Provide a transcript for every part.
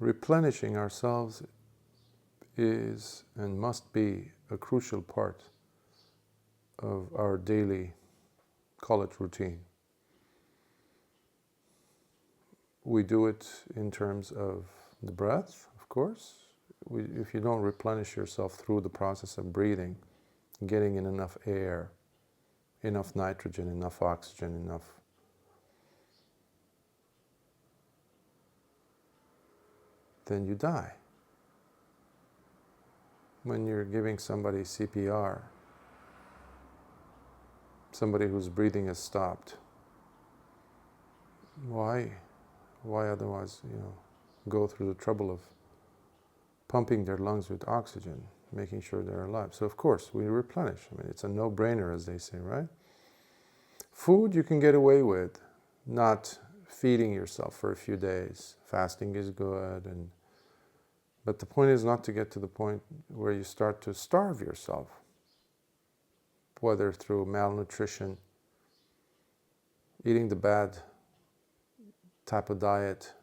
replenishing ourselves is and must be a crucial part of our daily, call it routine. We do it in terms of the breath, of course. If you don't replenish yourself through the process of breathing, getting in enough air, enough nitrogen, enough oxygen, enough then you die. When you're giving somebody CPR, somebody whose breathing has stopped, why otherwise, go through the trouble of pumping their lungs with oxygen, making sure they're alive? So of course we replenish. It's a no-brainer, as they say, right? Food you can get away with not feeding yourself for a few days. Fasting is good, but the point is not to get to the point where you start to starve yourself, whether through malnutrition, eating the bad type of diet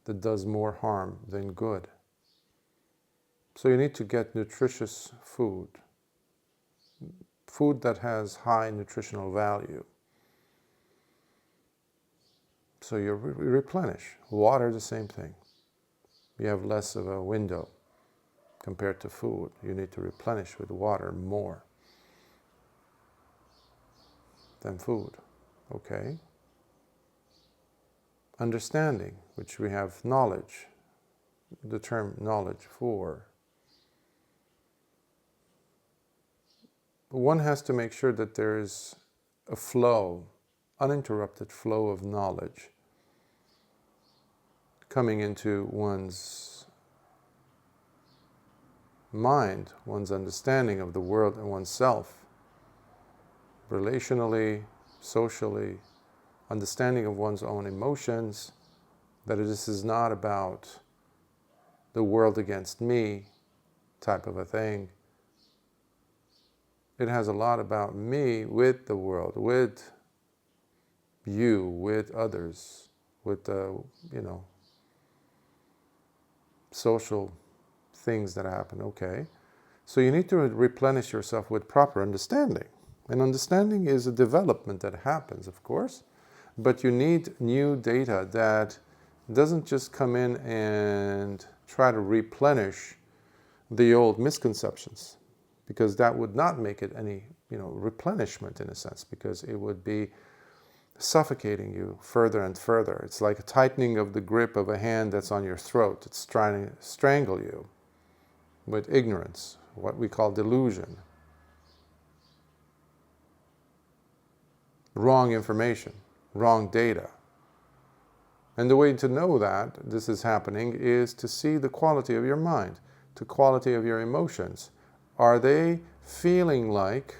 that does more harm than good. So you need to get nutritious food that has high nutritional value. So you replenish. Water, the same thing. You have less of a window compared to food. You need to replenish with water more than food. Okay? Understanding, which we have knowledge, the term knowledge for. One has to make sure that there is a flow, uninterrupted flow of knowledge coming into one's mind, one's understanding of the world and oneself, relationally, socially, understanding of one's own emotions, that this is not about the world against me type of a thing. It has a lot about me with the world, with you, with others, with the, social things that happen. Okay. So you need to replenish yourself with proper understanding. And understanding is a development that happens, of course, but you need new data that doesn't just come in and try to replenish the old misconceptions, because that would not make it any, replenishment in a sense, because it would be suffocating you further and further. It's like a tightening of the grip of a hand that's on your throat. It's trying to strangle you with ignorance, what we call delusion. Wrong information, wrong data. And the way to know that this is happening is to see the quality of your mind, the quality of your emotions. Are they feeling like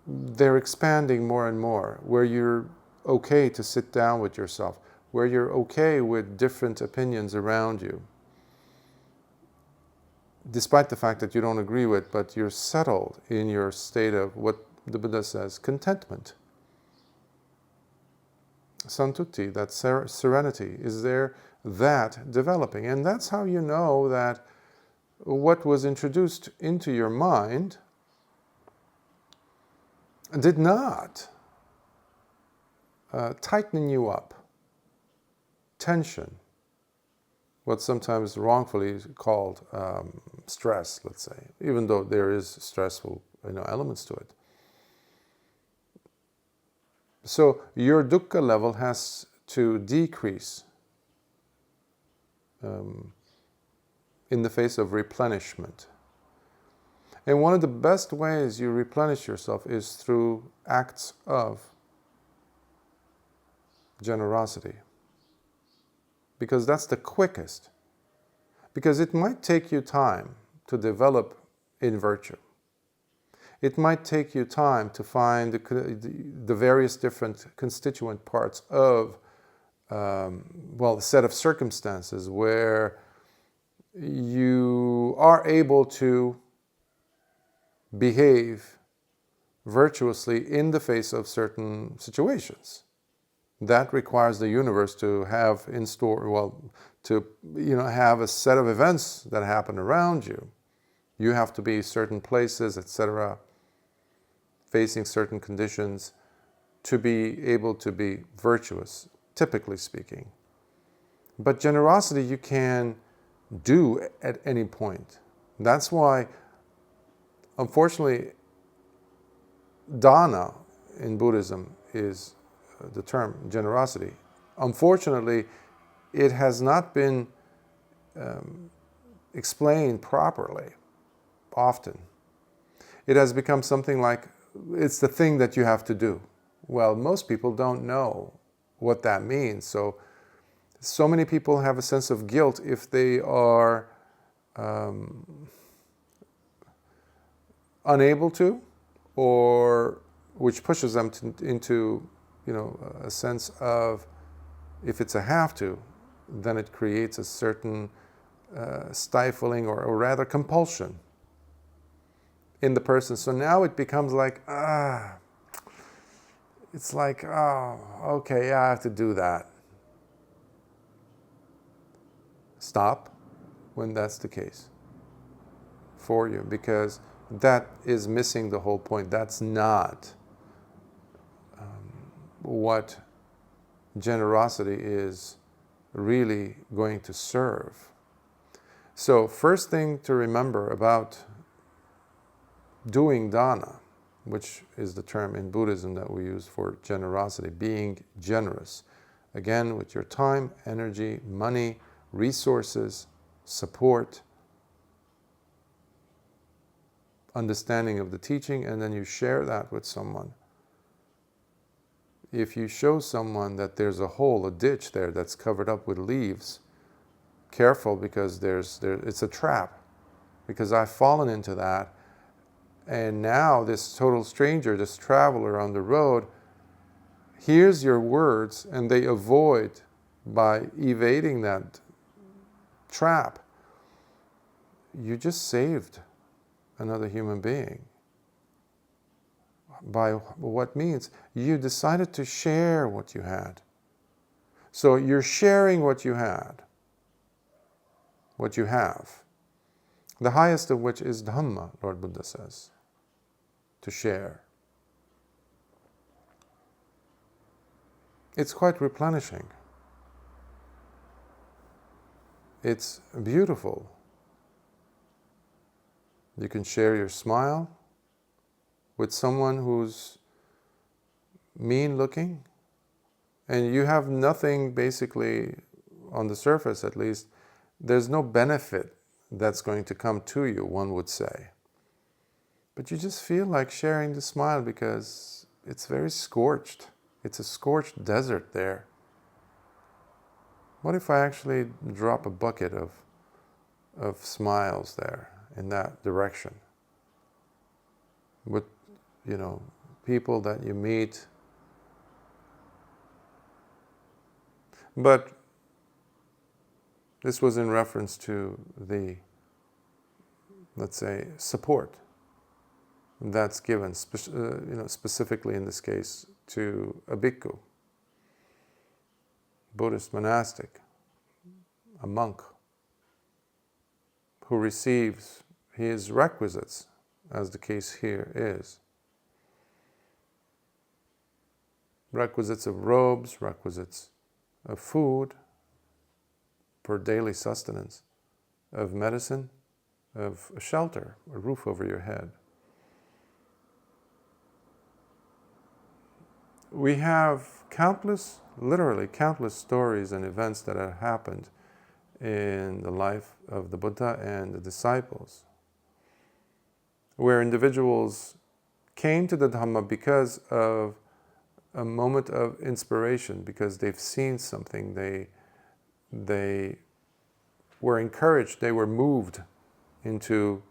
they're expanding more and more, where you're okay to sit down with yourself, where you're okay with different opinions around you, despite the fact that you don't agree with, but you're settled in your state of what the Buddha says, contentment. Santuti, that serenity, is there that developing? And that's how you know that what was introduced into your mind did not tighten you up. Tension, what's sometimes wrongfully called stress, let's say, even though there is stressful elements to it. So your dukkha level has to decrease in the face of replenishment. And one of the best ways you replenish yourself is through acts of generosity. Because that's the quickest. Because it might take you time to develop in virtue. It might take you time to find the various different constituent parts of, the set of circumstances where you are able to behave virtuously in the face of certain situations. That requires the universe to have in store, well, to have a set of events that happen around you. You have to be certain places, etc., facing certain conditions to be able to be virtuous, typically speaking. But generosity you can do at any point. That's why, unfortunately, dana in Buddhism is the term generosity. Unfortunately, it has not been explained properly often. It has become something like it's the thing that you have to do. Well, most people don't know what that means. So many people have a sense of guilt if they are unable to, or which pushes them into a sense of, if it's a have to, then it creates a certain stifling or rather compulsion in the person. So now it becomes like, it's like, oh, okay, yeah, I have to do that. Stop when that's the case for you, because that is missing the whole point. That's not what generosity is really going to serve. So first thing to remember about doing dana, which is the term in Buddhism that we use for generosity, being generous, again, with your time, energy, money, resources, support, understanding of the teaching, and then you share that with someone. If you show someone that there's a hole, a ditch there that's covered up with leaves, careful, because it's a trap, because I've fallen into that, and now this total stranger, this traveler on the road, hears your words and they avoid by evading that trap. You just saved another human being. By what means? You decided to share what you had. So you're sharing what you had, what you have. The highest of which is Dhamma, Lord Buddha says, to share. It's quite replenishing. It's beautiful. You can share your smile with someone who's mean looking, and you have nothing, basically, on the surface at least, there's no benefit that's going to come to you, one would say. But you just feel like sharing the smile because it's very scorched. It's a scorched desert there. What if I actually drop a bucket of smiles there in that direction? With, people that you meet. But this was in reference to the, let's say, support that's given, specifically in this case, to a bhikkhu, Buddhist monastic, a monk, who receives his requisites, as the case here is. Requisites of robes, requisites of food for daily sustenance, of medicine, of a shelter, a roof over your head. We have literally countless stories and events that have happened in the life of the Buddha and the disciples, where individuals came to the Dhamma because of a moment of inspiration, because they've seen something, they were encouraged, they were moved into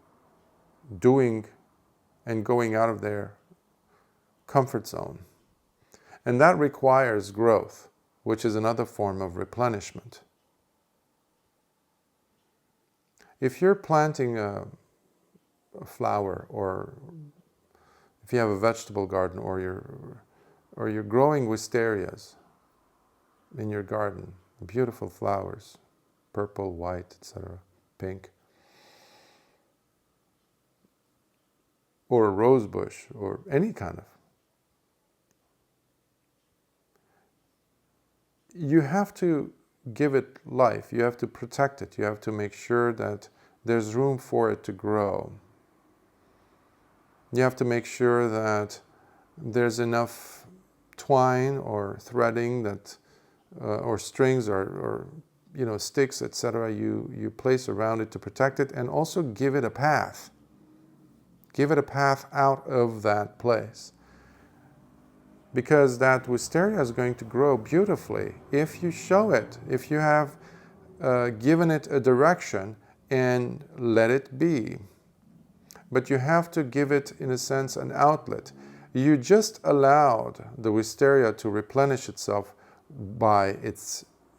doing and going out of their comfort zone. And that requires growth, which is another form of replenishment. If you're planting a flower, or if you have a vegetable garden, or you're growing wisterias, in your garden, beautiful flowers, purple, white, etc., pink, or a rose bush, or any kind of. You have to give it life, you have to protect it, you have to make sure that there's room for it to grow. You have to make sure that there's enough twine or threading that, or strings or sticks, etc. You place around it to protect it, and also give it a path. Give it a path out of that place. Because that wisteria is going to grow beautifully if you show it, if you have given it a direction and let it be. But you have to give it, in a sense, an outlet. You just allowed the wisteria to replenish itself by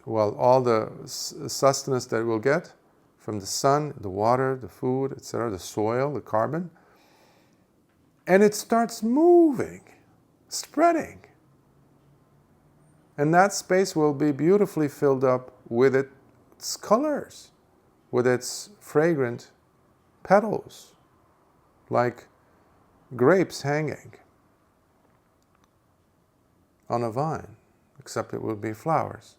all the sustenance that it will get from the sun, the water, the food, etc., the soil, the carbon. And it starts moving, spreading. And that space will be beautifully filled up with its colors, with its fragrant petals, like grapes hanging on a vine, except it will be flowers.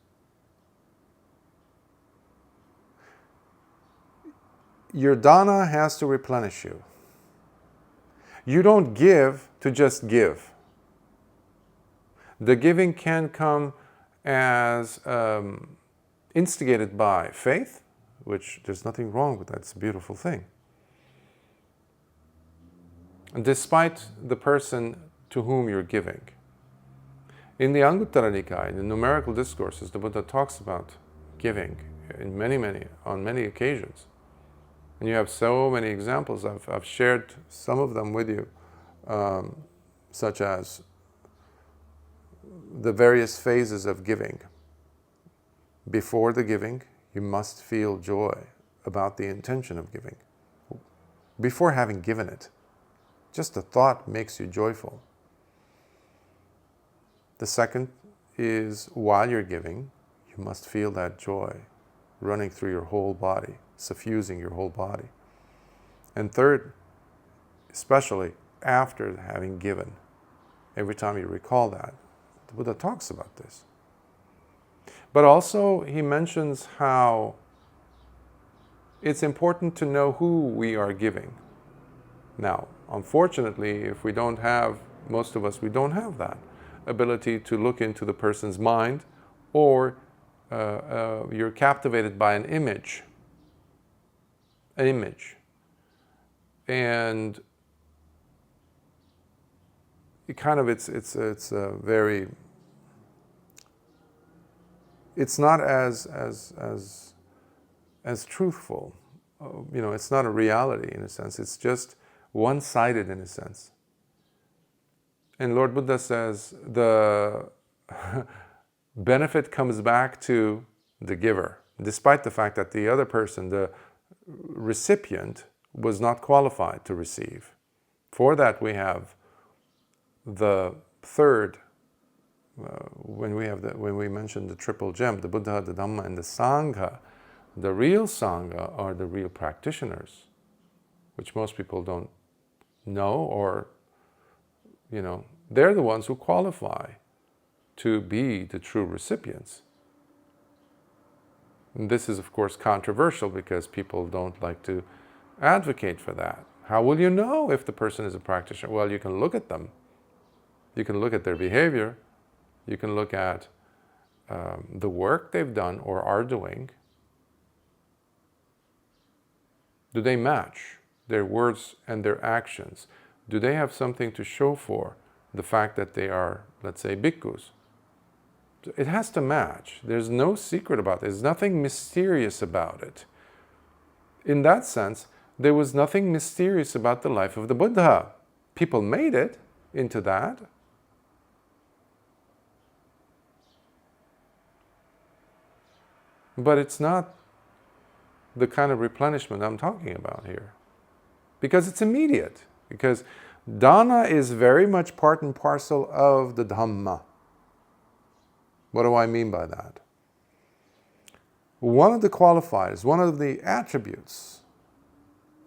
Your dana has to replenish you. You don't give to just give. The giving can come as instigated by faith, which there's nothing wrong with that, it's a beautiful thing. Despite the person to whom you're giving. In the Anguttara Nikaya, in the numerical discourses, the Buddha talks about giving on many occasions. And you have so many examples. I've shared some of them with you, such as the various phases of giving. Before the giving, you must feel joy about the intention of giving. Before having given it, just the thought makes you joyful. The second is, while you're giving, you must feel that joy running through your whole body, suffusing your whole body. And third, especially after having given, every time you recall that, the Buddha talks about this. But also he mentions how it's important to know who we are giving. Now, unfortunately, if we don't have, most of us, we don't have that ability to look into the person's mind, or you're captivated by an image. And it kind of, it's very, it's not as truthful. It's not a reality in a sense. It's just one-sided in a sense. And Lord Buddha says the benefit comes back to the giver, despite the fact that the other person, the recipient, was not qualified to receive. For that we have the third, when we mention the triple gem, the Buddha, the Dhamma, and the Sangha. The real Sangha are the real practitioners, which most people don't know, or they're the ones who qualify to be the true recipients. And this is, of course, controversial because people don't like to advocate for that. How will you know if the person is a practitioner? Well, you can look at them. You can look at their behavior. You can look at the work they've done or are doing. Do they match their words and their actions? Do they have something to show for the fact that they are, let's say, bhikkhus? It has to match. There's no secret about it. There's nothing mysterious about it. In that sense, there was nothing mysterious about the life of the Buddha. People made it into that. But it's not the kind of replenishment I'm talking about here. Because it's immediate. Because dana is very much part and parcel of the Dhamma. What do I mean by that? One of the qualifiers, one of the attributes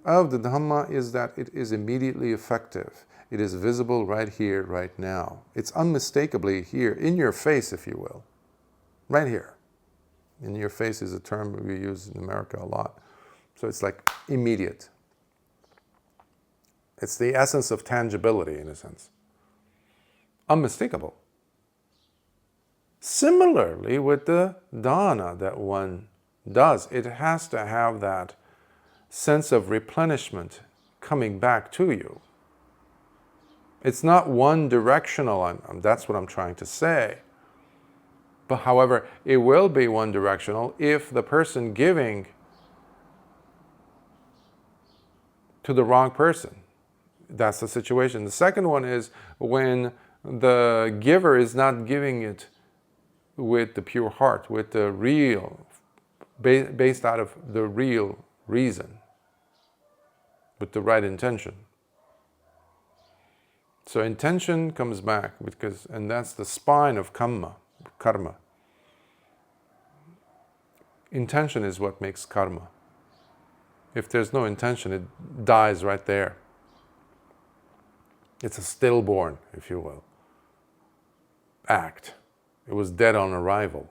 of the Dhamma is that it is immediately effective. It is visible right here, right now. It's unmistakably here, in your face, if you will. Right here. In your face is a term we use in America a lot. So it's like immediate. It's the essence of tangibility, in a sense. Unmistakable. Similarly, with the dana that one does, it has to have that sense of replenishment coming back to you. It's not one directional, that's what I'm trying to say. But however, it will be one directional if the person giving to the wrong person. That's the situation. The second one is when the giver is not giving it with the pure heart, with the real, based out of the real reason, with the right intention. So intention comes back, and that's the spine of karma. Intention is what makes karma. If there's no intention, it dies right there. It's a stillborn, if you will, act. It was dead on arrival.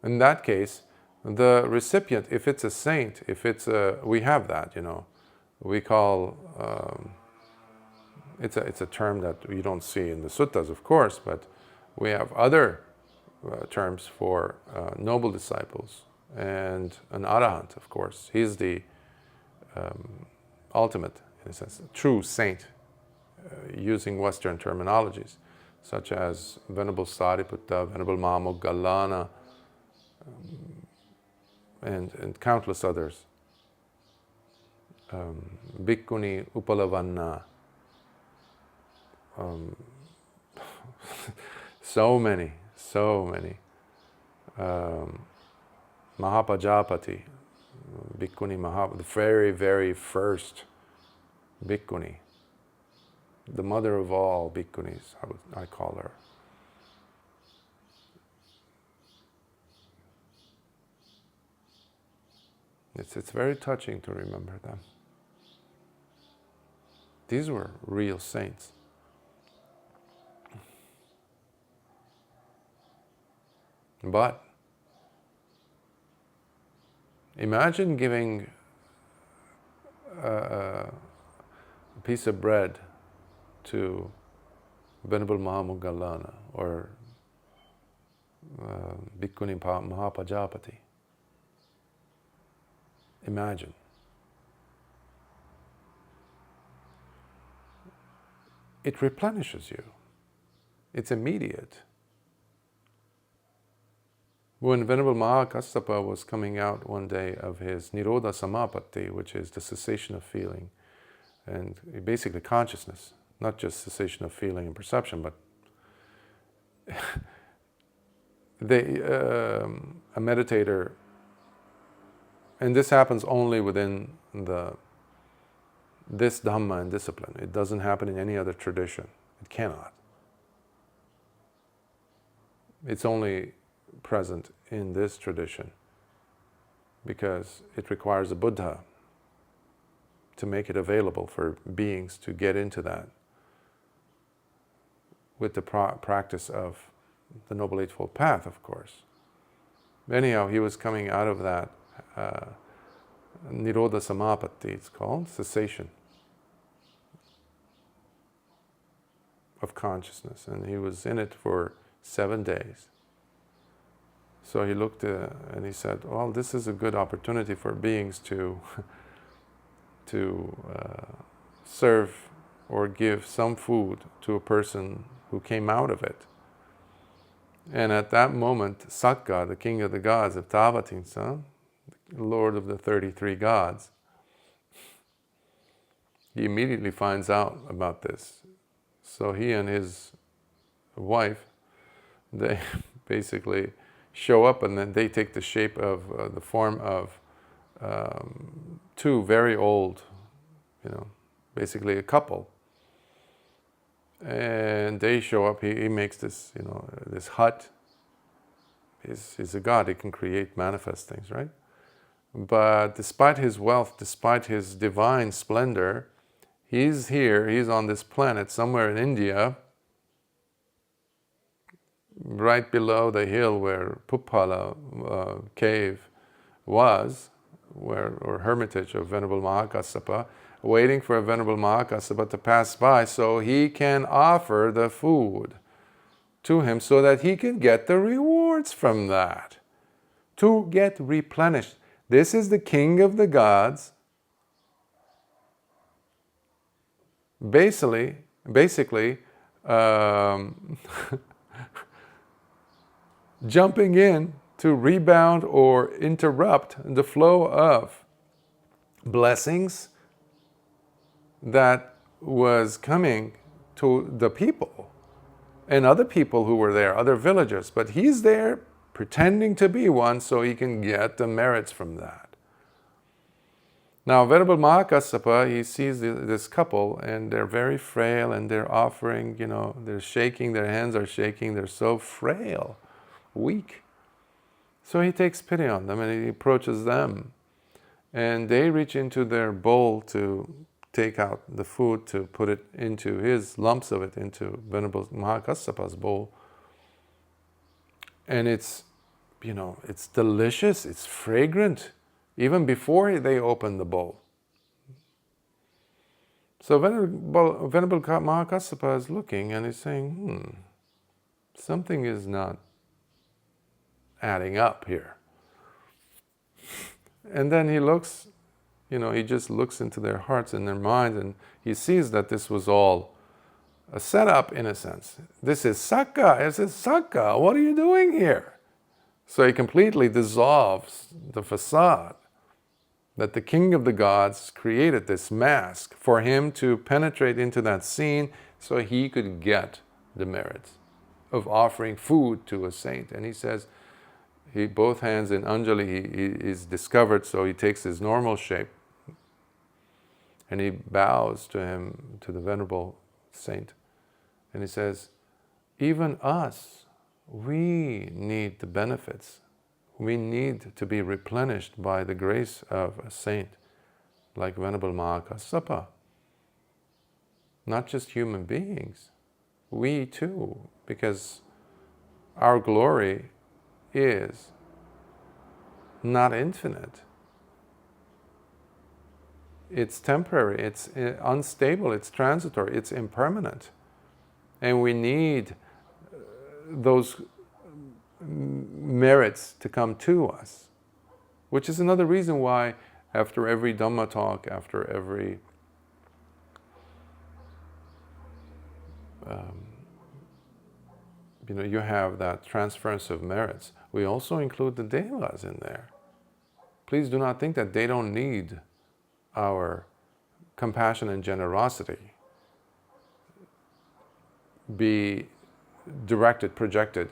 In that case, the recipient, if it's a saint, we have that, we call, it's a term that you don't see in the suttas, of course, but we have other terms for noble disciples, and an arahant, of course. He's the ultimate, in a sense, true saint, using Western terminologies, such as Venerable Sariputta, Venerable Mahamoggallana, and countless others. Bhikkhuni Upalavanna. So many. Mahapajapati, Bhikkhuni the very, very first Bhikkhuni, the mother of all Bhikkhunis, I call her. It's very touching to remember them. These were real saints. But imagine giving a piece of bread to Venerable Mahamoggallana or Bhikkhuni Mahapajapati. Imagine. It replenishes you. It's immediate. When Venerable Mahakassapa was coming out one day of his Nirodha Samapatti, which is the cessation of feeling, and basically consciousness, not just cessation of feeling and perception, but a meditator, and this happens only within this Dhamma and discipline. It doesn't happen in any other tradition. It cannot. It's only present in this tradition because it requires a Buddha to make it available for beings to get into that with the practice of the Noble Eightfold Path, of course. Anyhow, he was coming out of that Nirodha Samapatti, it's called, cessation of consciousness, and he was in it for 7 days. So he looked and he said, well, this is a good opportunity for beings to serve or give some food to a person who came out of it. And at that moment, Satka, the king of the gods of Tavatimsa, Lord of the 33 gods, he immediately finds out about this. So he and his wife, they basically show up, and then they take the shape of the form of two very old, basically a couple. And they show up. He makes this, this hut. He's a god. He can create, manifest things, right? But despite his wealth, despite his divine splendor, he's here. He's on this planet somewhere in India, right below the hill where Puppala cave was, or hermitage of Venerable Mahakassapa, waiting for a Venerable Mahakassapa to pass by so he can offer the food to him so that he can get the rewards from that, to get replenished. This is the king of the gods, basically jumping in to rebound or interrupt the flow of blessings that was coming to the people and other people who were there, other villagers. But he's there pretending to be one so he can get the merits from that. Now, Venerable Mahakassapa, he sees this couple, and they're very frail, and they're offering, they're shaking, their hands are shaking, they're so frail, weak. So he takes pity on them, and he approaches them. And they reach into their bowl to take out the food, to put it into his, lumps of it into Venerable Mahakassapa's bowl. And it's delicious, it's fragrant, even before they open the bowl. So Venerable Mahakassapa is looking and he's saying, something is not adding up here. And then he looks, he just looks into their hearts and their minds, and he sees that this was all a setup in a sense. This is Sakka. It says, Sakka, what are you doing here? So he completely dissolves the facade that the king of the gods created this mask for him to penetrate into that scene so he could get the merits of offering food to a saint. And he says, both hands in Anjali, he is discovered, so he takes his normal shape and he bows to him, to the Venerable Saint. And he says, even us, we need the benefits. We need to be replenished by the grace of a saint like Venerable Mahakassapa. Not just human beings, we too, because our glory is not infinite. It's temporary, it's unstable, it's transitory, it's impermanent. And we need those merits to come to us, which is another reason why after every Dhamma talk, after every you have that transference of merits. We also include the devas in there. Please do not think that they don't need our compassion and generosity be directed, projected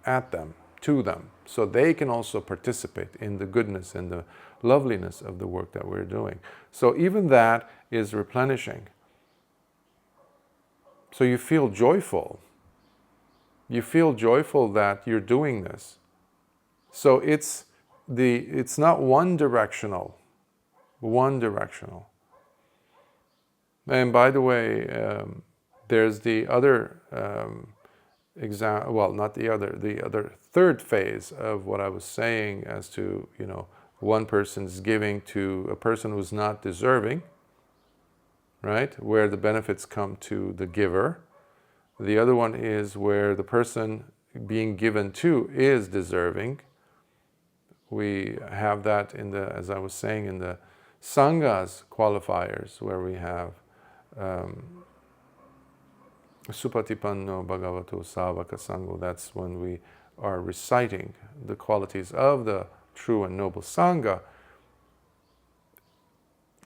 at them, to them, so they can also participate in the goodness and the loveliness of the work that we're doing. So even that is replenishing. So you feel joyful. You feel joyful that you're doing this. So it's not one directional. And by the way, there's the other the other third phase of what I was saying as to, one person's giving to a person who's not deserving, right? Where the benefits come to the giver. The other one is where the person being given to is deserving. We have that as I was saying, in the Sanghas qualifiers, where we have Supatipanno Bhagavato Savaka Sangho. That's when we are reciting the qualities of the true and noble Sangha.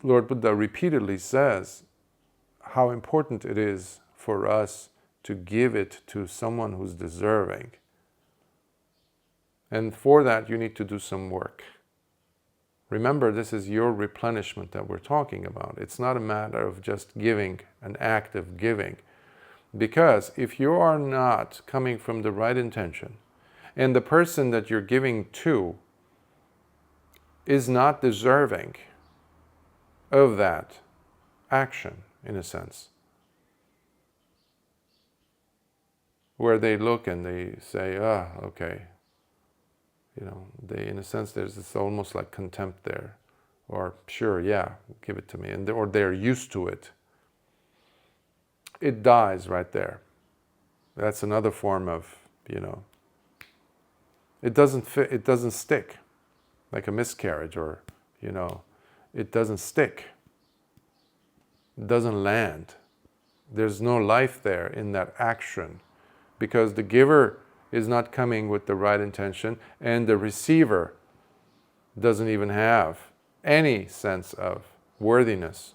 Lord Buddha repeatedly says how important it is for us to give it to someone who's deserving. And for that, you need to do some work. Remember, this is your replenishment that we're talking about. It's not a matter of just giving, an act of giving. Because if you are not coming from the right intention, and the person that you're giving to is not deserving of that action, in a sense, where they look and they say, okay, they, in a sense, there's this almost like contempt there, or sure, yeah, give it to me, or they're used to it. It dies right there. That's another form of, it doesn't fit, it doesn't stick, like a miscarriage, or, it doesn't stick. It doesn't land. There's no life there in that action, because the giver is not coming with the right intention, and the receiver doesn't even have any sense of worthiness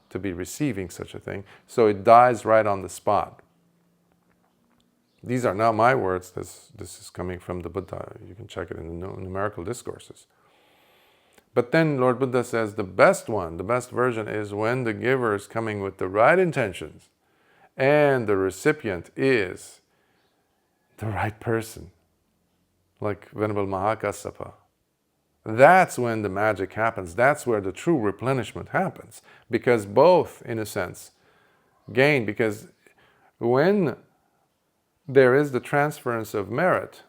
to be receiving such a thing. So it dies right on the spot. These are not my words. This is coming from the Buddha. You can check it in the numerical discourses. But then Lord Buddha says the best one, the best version, is when the giver is coming with the right intentions and the recipient is the right person, like Venerable Mahakassapa. That's when the magic happens. That's where the true replenishment happens. Because both, in a sense, gain. Because when there is the transference of merit,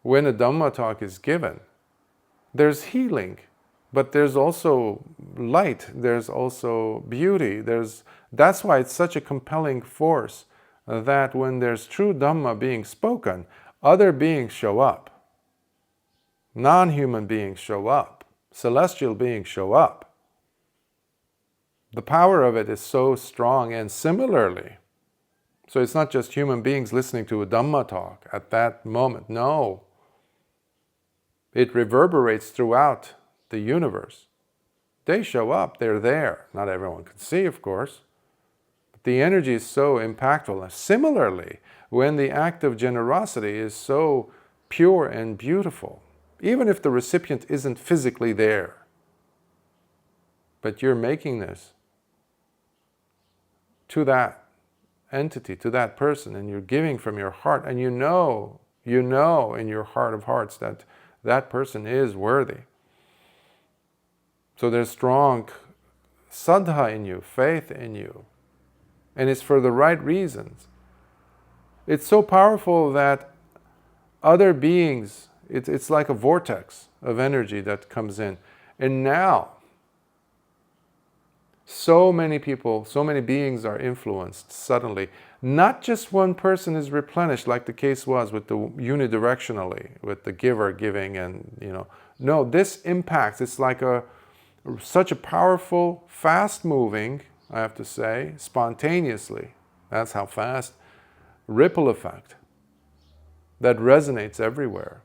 when a Dhamma talk is given, there's healing, but there's also light, there's also beauty. That's why it's such a compelling force that when there's true Dhamma being spoken, other beings show up. Non-human beings show up. Celestial beings show up. The power of it is so strong, and similarly, so it's not just human beings listening to a Dhamma talk at that moment. No. It reverberates throughout the universe. They show up, they're there. Not everyone can see, of course. But the energy is so impactful. Similarly, when the act of generosity is so pure and beautiful, even if the recipient isn't physically there, but you're making this to that entity, to that person, and you're giving from your heart, and you know in your heart of hearts that that person is worthy. So there's strong saddha in you, faith in you, and it's for the right reasons. It's so powerful that other beings, it's like a vortex of energy that comes in. And now, so many people, so many beings are influenced suddenly. Not just one person is replenished, like the case was with the unidirectionally, with the giver giving, and no, this impacts. It's like such a powerful, fast-moving, I have to say, spontaneously. That's how fast. Ripple effect that resonates everywhere.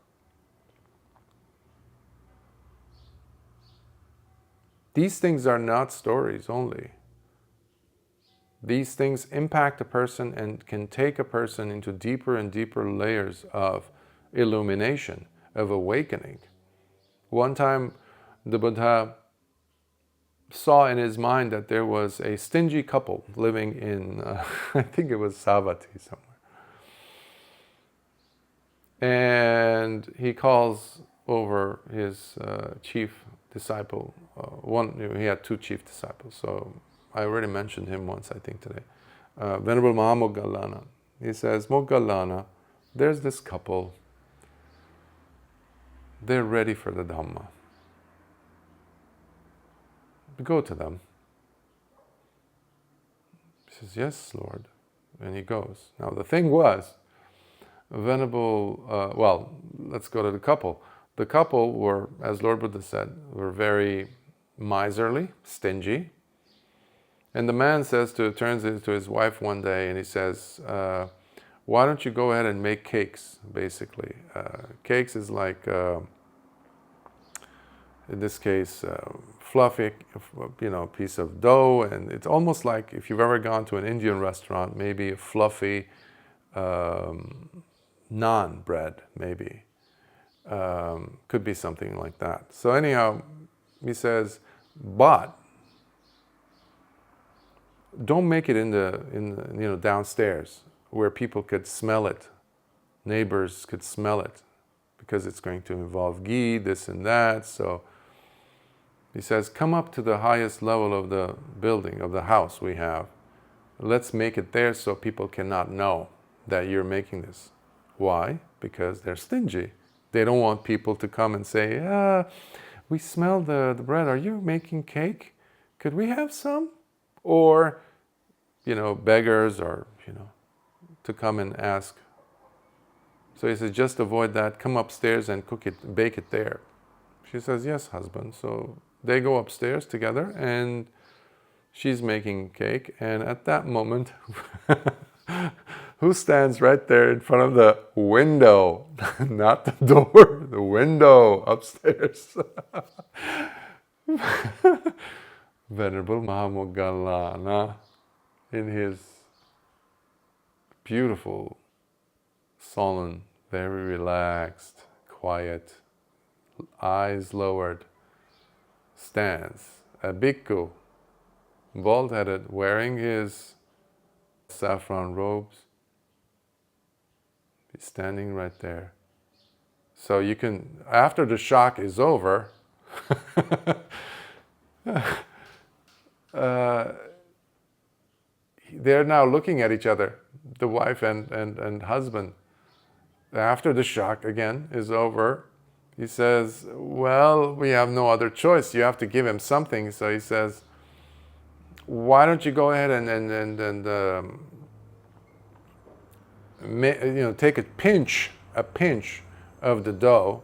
These things are not stories only. These things impact a person and can take a person into deeper and deeper layers of illumination, of awakening. One time, the Buddha saw in his mind that there was a stingy couple living in, I think it was Savatthi somewhere. And he calls over his chief disciple. He had two chief disciples, so I already mentioned him once, I think, today. Venerable Mahamoggallana. He says, Moggallana, there's this couple. They're ready for the Dhamma. Go to them. He says, yes, Lord. And he goes. Now, the thing was, let's go to the couple. The couple were, as Lord Buddha said, were very miserly, stingy. And the man turns to his wife one day and he says, why don't you go ahead and make cakes, basically. Cakes is like, in this case, fluffy, piece of dough. And it's almost like if you've ever gone to an Indian restaurant, maybe a fluffy naan bread, maybe. Could be something like that. So anyhow, he says, but don't make it in the downstairs where people could smell it, neighbors could smell it, because it's going to involve ghee, this and that. So he says, come up to the highest level of the building, of the house we have. Let's make it there so people cannot know that you're making this. Why? Because they're stingy. They don't want people to come and say, we smell the bread. Are you making cake? Could we have some? Or, beggars, or, to come and ask. So he says, just avoid that. Come upstairs and cook it, bake it there. She says, yes, husband. So they go upstairs together, and she's making cake. And at that moment, who stands right there in front of the window? Not the door, the window upstairs. Venerable Mahamoggallana, in his beautiful, solemn, very relaxed, quiet, eyes lowered, stands. A bhikkhu, bald-headed, wearing his saffron robes, he's standing right there. So you can, after the shock is over, they're now looking at each other, the wife and husband. After the shock, again, is over, he says, well, we have no other choice. You have to give him something. So he says, why don't you go ahead and take a pinch of the dough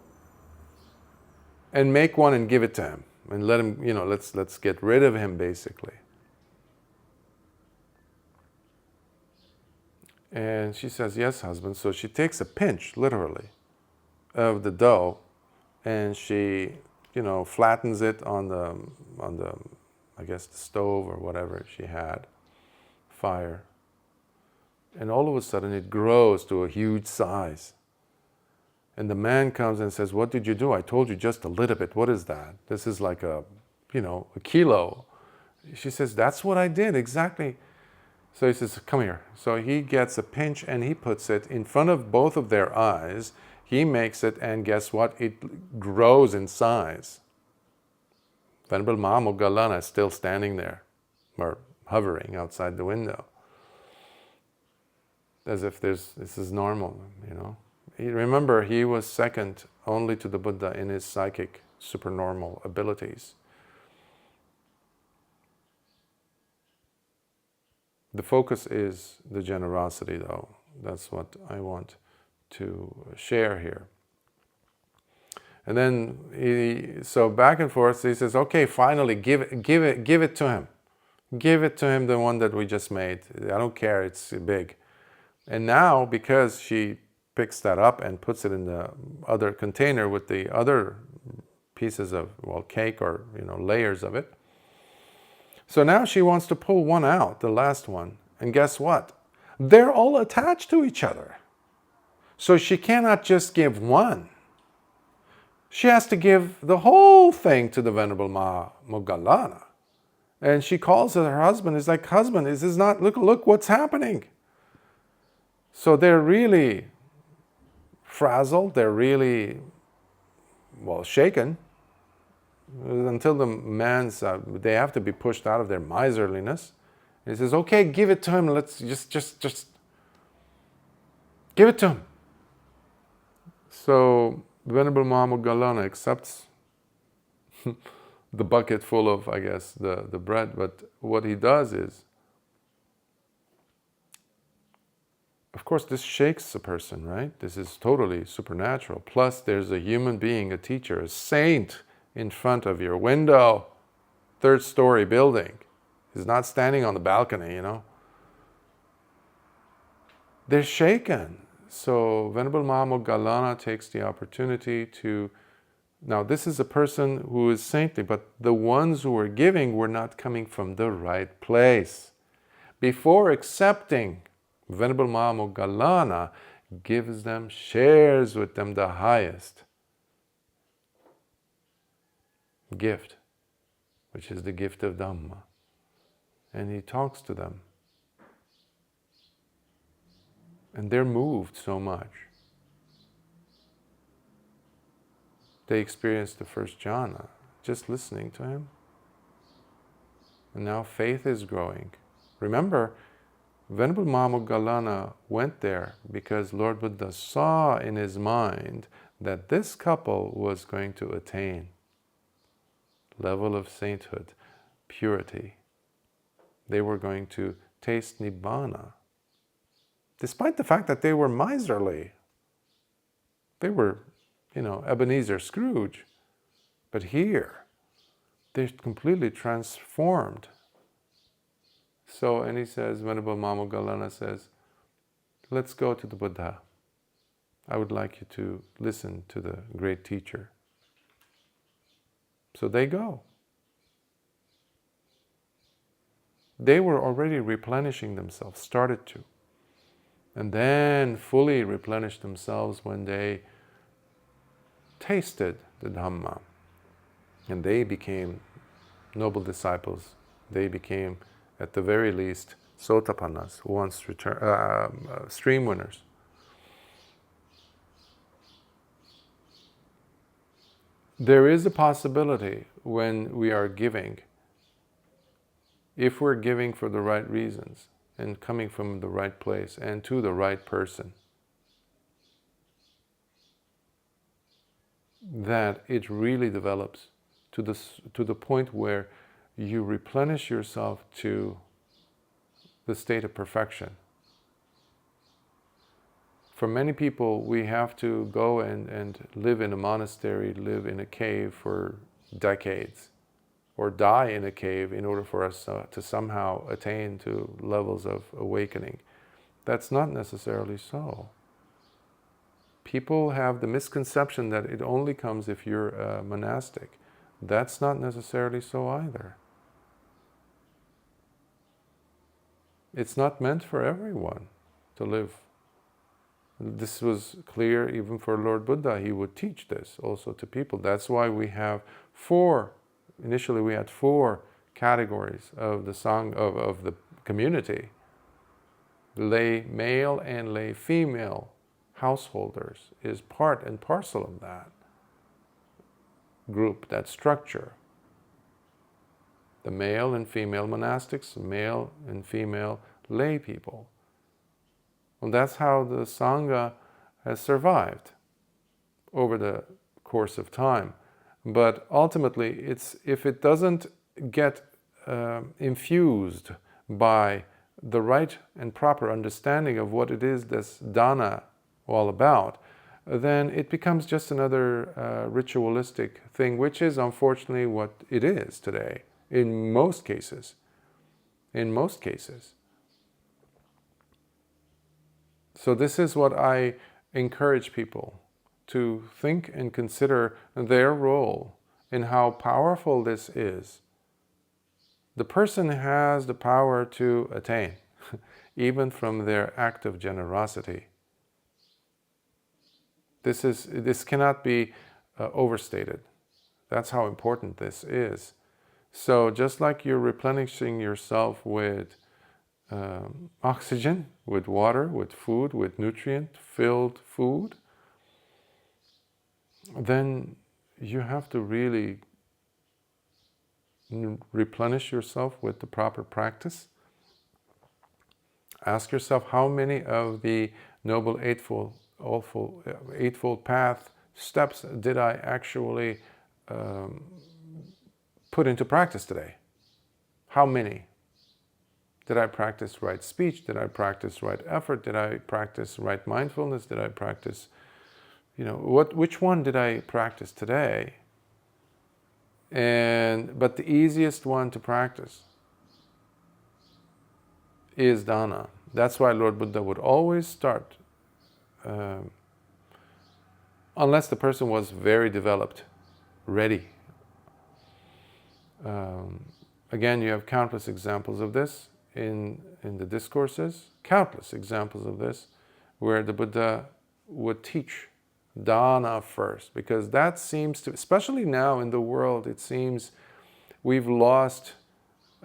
and make one and give it to him. And let him, let's get rid of him, basically. And she says, yes, husband. So she takes a pinch, literally, of the dough, and she, flattens it on the, I guess, the stove or whatever she had, fire. And all of a sudden it grows to a huge size. And the man comes and says, what did you do? I told you just a little bit. What is that? This is like a kilo. She says, that's what I did, exactly. So he says, come here. So he gets a pinch and he puts it in front of both of their eyes. He makes it, and guess what? It grows in size. Venerable Mahamoggallana is still standing there, or hovering outside the window, as if this is normal, Remember, he was second only to the Buddha in his psychic, supernormal abilities. The focus is the generosity, though. That's what I want to share here. And then so back and forth, he says, okay, finally, give it to him. Give it to him, the one that we just made. I don't care, it's big. And now, because she picks that up and puts it in the other container with the other pieces of, cake or, layers of it. So now she wants to pull one out, the last one. And guess what? They're all attached to each other. So she cannot just give one. She has to give the whole thing to the Venerable Mahamoggallana. And she calls her husband. It's like, husband, this is not, look what's happening. So they're really frazzled. They're really, shaken. Until the man's, they have to be pushed out of their miserliness. He says, okay, give it to him. Let's just give it to him. So Venerable Mahamoggallana accepts the bucket full of, I guess, the bread. But what he does is, of course, this shakes a person, right? This is totally supernatural. Plus, there's a human being, a teacher, a saint in front of your window, third-story building. He's not standing on the balcony, They're shaken. So Venerable Mahamoggallana takes the opportunity to, now this is a person who is saintly, but the ones who were giving were not coming from the right place. Before accepting, Venerable Mahamoggallana gives them, shares with them the highest gift, which is the gift of Dhamma. and he talks to them. And they're moved so much. They experienced the first jhana just listening to him. And now faith is growing. Remember, Venerable Moggallana went there because Lord Buddha saw in his mind that this couple was going to attain level of sainthood, purity. They were going to taste Nibbana. Despite the fact that they were miserly. They were, Ebenezer Scrooge. But here, they're completely transformed. So, and he says, Venerable Moggallana says, let's go to the Buddha. I would like you to listen to the great teacher. So they go. They were already replenishing themselves, started to. And then fully replenished themselves when they tasted the Dhamma. And they became noble disciples. They became, at the very least, Sotapannas, who wants stream winners. There is a possibility when we are giving, if we're giving for the right reasons and coming from the right place and to the right person, that it really develops to the point where you replenish yourself to the state of perfection. For many people, we have to go and live in a monastery, live in a cave for decades, or die in a cave in order for us to somehow attain to levels of awakening. That's not necessarily so. People have the misconception that it only comes if you're a monastic. That's not necessarily so either. It's not meant for everyone to live. This was clear even for Lord Buddha. He would teach this also to people. That's why we have initially we had four categories of the Sangha, of the community. Lay male and lay female householders is part and parcel of that group, that structure. The male and female monastics, male and female lay people. Well, that's how the Sangha has survived over the course of time. But ultimately, if it doesn't get infused by the right and proper understanding of what it is this dana all about, then it becomes just another ritualistic thing, which is unfortunately what it is today, in most cases. In most cases. So this is what I encourage people to think and consider their role in how powerful this is. The person has the power to attain, even from their act of generosity. This cannot be overstated. That's how important this is. So just like you're replenishing yourself with oxygen, with water, with food, with nutrient-filled food, then you have to really replenish yourself with the proper practice. Ask yourself, how many of the Noble Eightfold Path steps did I actually put into practice today? How many? Did I practice right speech? Did I practice right effort? Did I practice right mindfulness? Did I practice, which one did I practice today? But the easiest one to practice is dana. That's why Lord Buddha would always start, unless the person was very developed, ready. Again, you have countless examples of this in the discourses, countless examples of this, where the Buddha would teach dana first, because that seems to, especially now in the world, it seems we've lost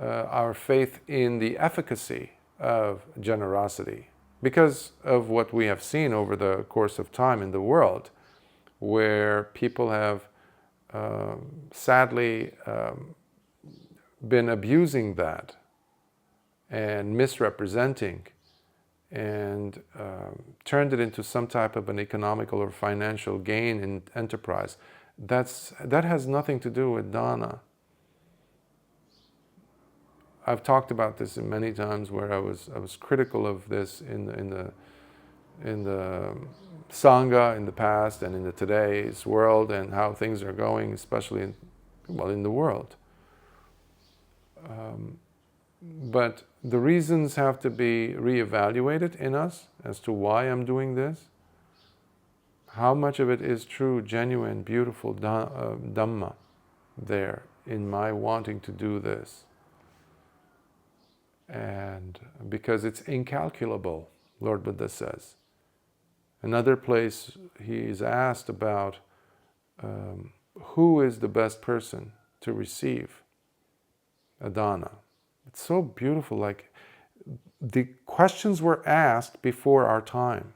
our faith in the efficacy of generosity because of what we have seen over the course of time in the world, where people have sadly been abusing that and misrepresenting and turned it into some type of an economical or financial gain in enterprise. That has nothing to do with dana. I've talked about this many times where I was critical of this in the Sangha in the past and in the today's world and how things are going, especially in the world. But the reasons have to be reevaluated in us as to why I'm doing this. How much of it is true, genuine, beautiful Dhamma there in my wanting to do this. And because it's incalculable, Lord Buddha says. Another place he is asked about who is the best person to receive a dana. It's so beautiful, like the questions were asked before our time,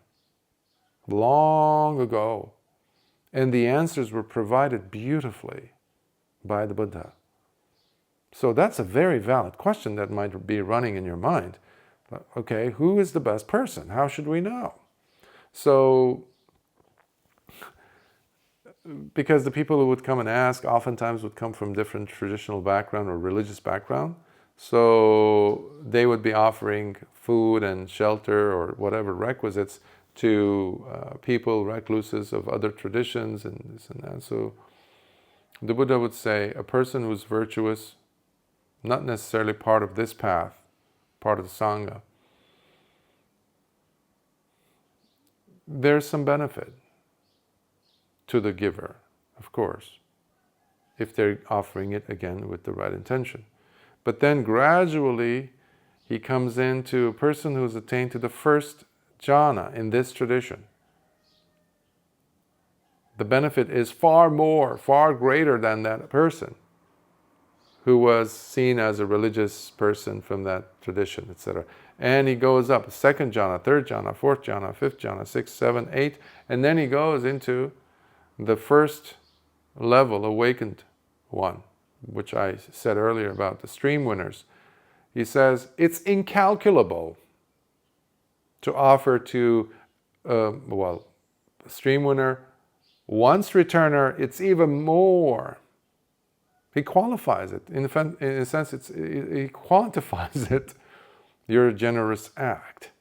long ago, and the answers were provided beautifully by the Buddha. So that's a very valid question that might be running in your mind. Okay, who is the best person? How should we know? So, because the people who would come and ask oftentimes would come from different traditional background or religious background, so they would be offering food and shelter or whatever requisites to people, recluses of other traditions and this and that. So the Buddha would say, a person who's virtuous, not necessarily part of this path, part of the Sangha, there's some benefit to the giver, of course, if they're offering it again with the right intention. But then gradually he comes into a person who's attained to the first jhana in this tradition. The benefit is far more, far greater than that person who was seen as a religious person from that tradition, etc. And he goes up, second jhana, third jhana, fourth jhana, fifth jhana, sixth, seventh, eighth, and then he goes into the first level, awakened one, which I said earlier about the stream winners. He says, it's incalculable to offer to, stream winner, once returner, it's even more. He qualifies it. In a sense, he quantifies it, your generous act.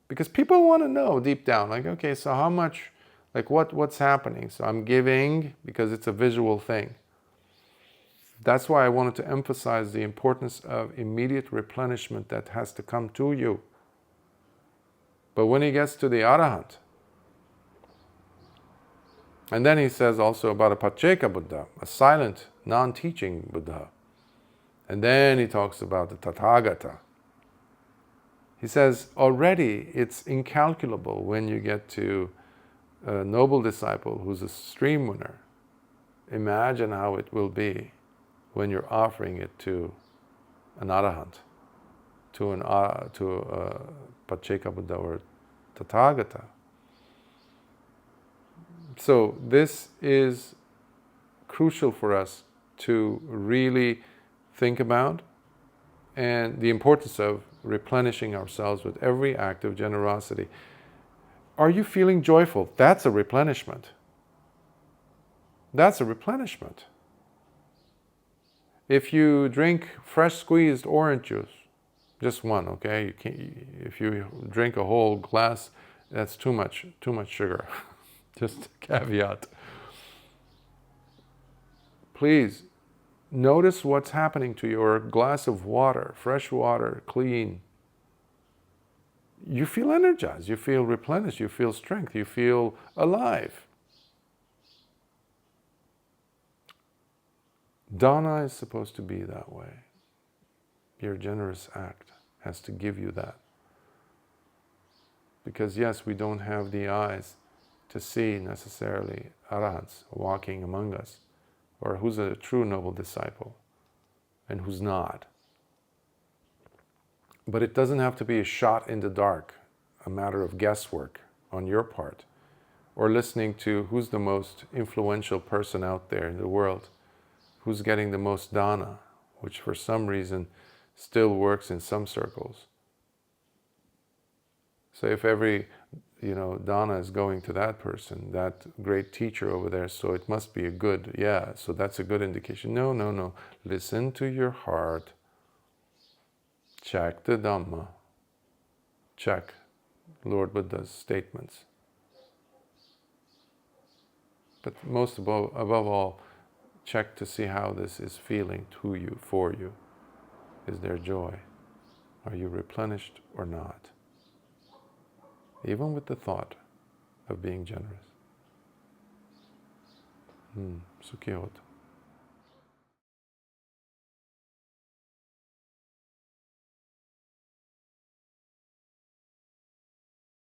Because people want to know deep down, like, okay, so how much, like what's happening? So I'm giving because it's a visual thing. That's why I wanted to emphasize the importance of immediate replenishment that has to come to you. But when he gets to the Arahant, and then he says also about a Pacceka Buddha, a silent, non-teaching Buddha. And then he talks about the Tathagata. He says already it's incalculable when you get to a noble disciple who's a stream winner. Imagine how it will be when you're offering it to an Arahant, to a Pacceka Buddha or Tathagata. So this is crucial for us to really think about, and the importance of replenishing ourselves with every act of generosity. Are you feeling joyful? That's a replenishment. That's a replenishment. If you drink fresh squeezed orange juice, just one, okay? If you drink a whole glass, that's too much sugar. Just a caveat. Please notice what's happening to your glass of water, fresh water, clean. You feel energized, you feel replenished, you feel strength, you feel alive. Dana is supposed to be that way. Your generous act has to give you that. Because yes, we don't have the eyes to see necessarily arahants walking among us, or who's a true noble disciple and who's not. But it doesn't have to be a shot in the dark, a matter of guesswork on your part, or listening to who's the most influential person out there in the world, who's getting the most dana, which for some reason still works in some circles. So if every, dana is going to that person, that great teacher over there, so it must be a good, so that's a good indication. No, no, no. Listen to your heart. Check the Dhamma. Check Lord Buddha's statements. But most above all, check to see how this is feeling to you, for you. Is there joy? Are you replenished or not? Even with the thought of being generous. Sukhyot.